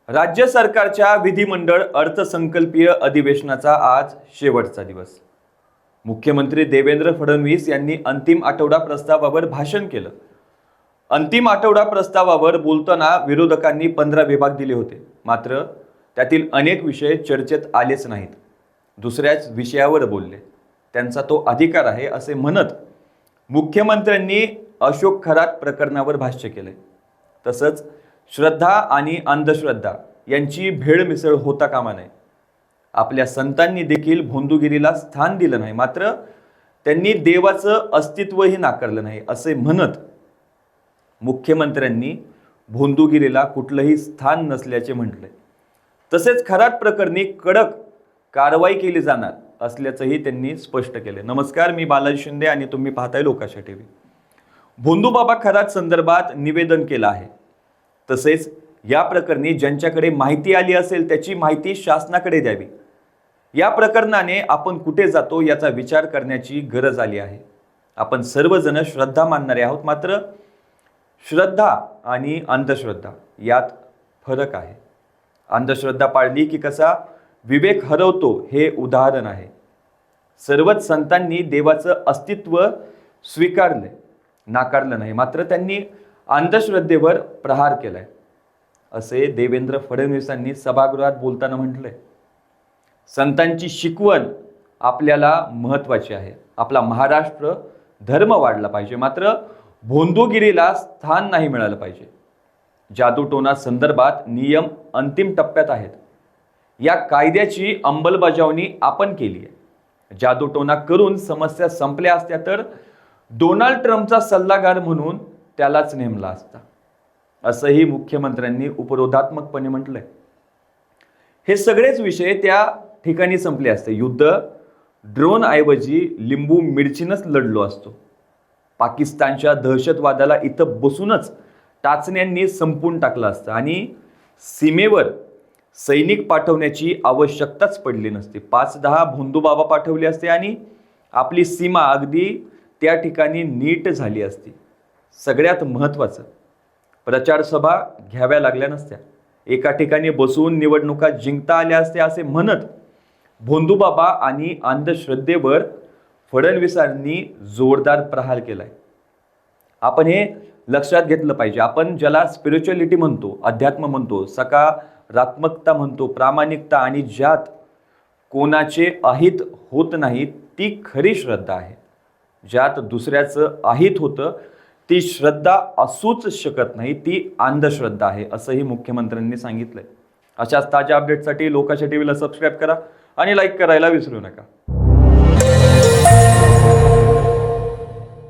राज्य सरकारच्या विधिमंडळ अर्थसंकल्पीय अधिवेशनाचा आज शेवटचा दिवस। मुख्यमंत्री देवेंद्र फडणवीस यांनी अंतिम आठवडा प्रस्तावावर भाषण केलं। अंतिम आठवडा प्रस्तावावर बोलताना विरोधकांनी 15 विभाग दिले होते, मात्र त्यातील अनेक विषय चर्चेत आलेच नाहीत। दुसऱ्याच विषयावर बोलले, त्यांचा तो अधिकार आहे असे म्हणत मुख्यमंत्र्यांनी अशोक खरात प्रकरणावर भाष्य केले। तसंच श्रद्धा आणि अंधश्रद्धा यांची भेळमिसळ होता कामा नये। आपल्या संतांनी देखील भोंदूगिरीला स्थान दिलं नाही, मात्र त्यांनी देवाचं अस्तित्वही नाकारलं नाही असे म्हणत मुख्यमंत्र्यांनी भोंदूगिरीला कुठलंही स्थान नसल्याचे म्हटले। तसेच खरात प्रकरणी कडक कारवाई केली जाणार असल्याचंही त्यांनी स्पष्ट केले। नमस्कार, मी बालाजी शिंदे आणि तुम्ही पाहताय लोकाशा टीव्ही। भोंदूबाबा खरात संदर्भात निवेदन केलं आहे। तसेच या प्रकरणी ज्यांच्याकडे माहिती आली असेल त्याची माहिती शासनाकडे द्यावी। या प्रकरणाने आपण कुठे जातो याचा विचार करण्याची गरज आली आहे। आपण सर्वजण श्रद्धा मानणारे आहोत, मात्र श्रद्धा आणि अंधश्रद्धा यात फरक आहे। अंधश्रद्धा पाळली की कसा विवेक हरवतो हे उदाहरण आहे। सर्वच संतांनी देवाचं अस्तित्व स्वीकारले, नाकारलं नाही, मात्र त्यांनी अंधश्रद्धेवर प्रहार केलाय असे देवेंद्र फडणवीसांनी सभागृहात बोलताना म्हटले। संतांची शिकवण आपल्याला महत्त्वाची आहे। आपला महाराष्ट्र धर्म वाढला पाहिजे, मात्र भोंदूगिरीला स्थान नाही मिळालं पाहिजे। जादूटोणा संदर्भात नियम अंतिम टप्प्यात आहेत। या कायद्याची अंमलबजावणी आपण केली आहे। जादूटोणा करून समस्या संपल्या असत्या तर डोनाल्ड ट्रम्पचा सल्लागार म्हणून त्यालाच नेमला असता, असंही मुख्यमंत्र्यांनी उपरोधात्मकपणे म्हटलंय। हे सगळेच विषय त्या ठिकाणी संपले असते। युद्ध ड्रोन ऐवजी लिंबू मिरचीनच लढलो असतो। पाकिस्तानच्या दहशतवादाला इथं बसूनच टाचण्यांनी संपून टाकलं असतं आणि सीमेवर सैनिक पाठवण्याची आवश्यकताच पडली नसती। 5-10 भोंदूबाबा पाठवले असते आणि आपली सीमा अगदी त्या ठिकाणी नीट झाली असती। सगळ्यात महत्त्वाचं, प्रचार सभा घ्याव्या लागल्या नसत्या। एका ठिकाणी बसून निवडणुका जिंकता आल्या असत्या असे म्हणत भोंदूबाबा आणि अंधश्रद्धेवर फडणवीसांनी जोरदार प्रहार केलाय। आपण हे लक्षात घेतलं पाहिजे। आपण ज्याला स्पिरिच्युअलिटी म्हणतो, अध्यात्म म्हणतो, सकारात्मकता म्हणतो, प्रामाणिकता आणि ज्यात कोणाचे अहित होत नाही ती खरी श्रद्धा आहे। ज्यात दुसऱ्याचं अहित होतं ती श्रद्धा असूच शकत नाही, ती अंधश्रद्धा आहे असंही मुख्यमंत्र्यांनी सांगितलंय। अशाच ताज्या अपडेटसाठी लोकाशा टीव्हीला सबस्क्राईब करा आणि लाईक करायला विसरू नका।